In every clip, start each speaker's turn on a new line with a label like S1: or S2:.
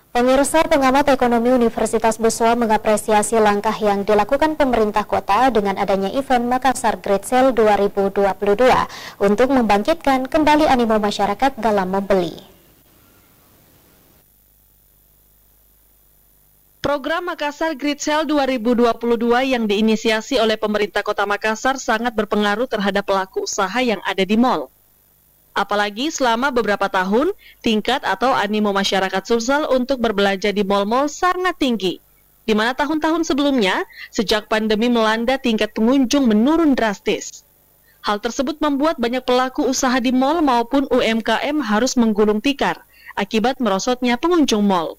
S1: Pemirsa, pengamat ekonomi Universitas Boswa mengapresiasi langkah yang dilakukan pemerintah kota dengan adanya event Makassar Great Sale 2022 untuk membangkitkan kembali animo masyarakat dalam membeli.
S2: Program Makassar Great Sale 2022 yang diinisiasi oleh pemerintah Kota Makassar sangat berpengaruh terhadap pelaku usaha yang ada di mal. Apalagi selama beberapa tahun, tingkat atau animo masyarakat Sulsel untuk berbelanja di mal-mal sangat tinggi. Di mana tahun-tahun sebelumnya, sejak pandemi melanda tingkat pengunjung menurun drastis. Hal tersebut membuat banyak pelaku usaha di mal maupun UMKM harus menggulung tikar akibat merosotnya pengunjung mal.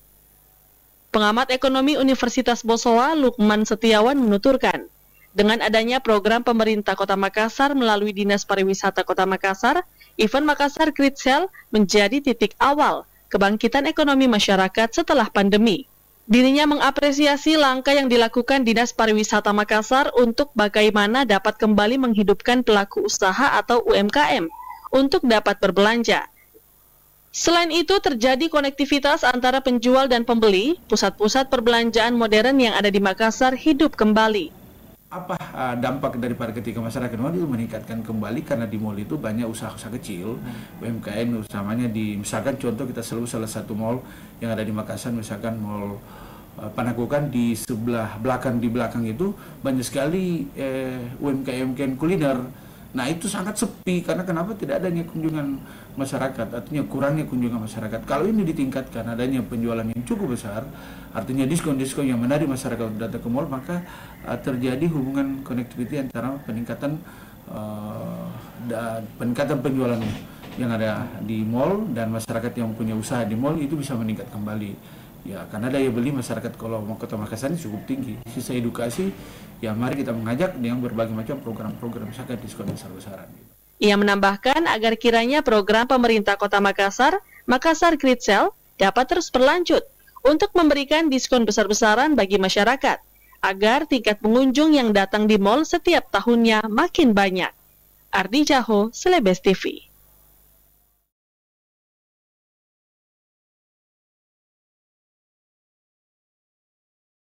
S2: Pengamat ekonomi Universitas Boswa, Lukman Setiawan menuturkan, dengan adanya program pemerintah Kota Makassar melalui Dinas Pariwisata Kota Makassar, event Makassar Great Sale menjadi titik awal kebangkitan ekonomi masyarakat setelah pandemi. Dirinya mengapresiasi langkah yang dilakukan Dinas Pariwisata Makassar untuk bagaimana dapat kembali menghidupkan pelaku usaha atau UMKM untuk dapat berbelanja. Selain itu, terjadi konektivitas antara penjual dan pembeli, pusat-pusat perbelanjaan modern yang ada di Makassar hidup kembali.
S3: Apa dampak daripada ketika masyarakat mal itu meningkatkan kembali karena di mal itu banyak usaha-usaha kecil, UMKM utamanya misalkan contoh kita selalu salah satu mal yang ada di Makassar, misalkan mal Panakukan di sebelah belakang, di belakang itu banyak sekali UMKM kuliner. Nah itu sangat sepi karena kenapa tidak adanya kunjungan masyarakat, artinya kurangnya kunjungan masyarakat. Kalau ini ditingkatkan adanya penjualan yang cukup besar, artinya diskon-diskon yang menarik masyarakat datang ke mal, maka terjadi hubungan konektiviti antara peningkatan penjualan yang ada di mal dan masyarakat yang punya usaha di mal itu bisa meningkat kembali. Ya, karena daya beli masyarakat kalau mau Kota Makassar ini cukup tinggi. Sisa edukasi, ya mari kita mengajak dengan berbagai macam program-program misalkan diskon besar-besaran.
S2: Ia menambahkan agar kiranya program pemerintah Kota Makassar, Makassar Great Sale, dapat terus berlanjut untuk memberikan diskon besar-besaran bagi masyarakat, agar tingkat pengunjung yang datang di mal setiap tahunnya makin banyak. Ardi Jaho, Celebes TV.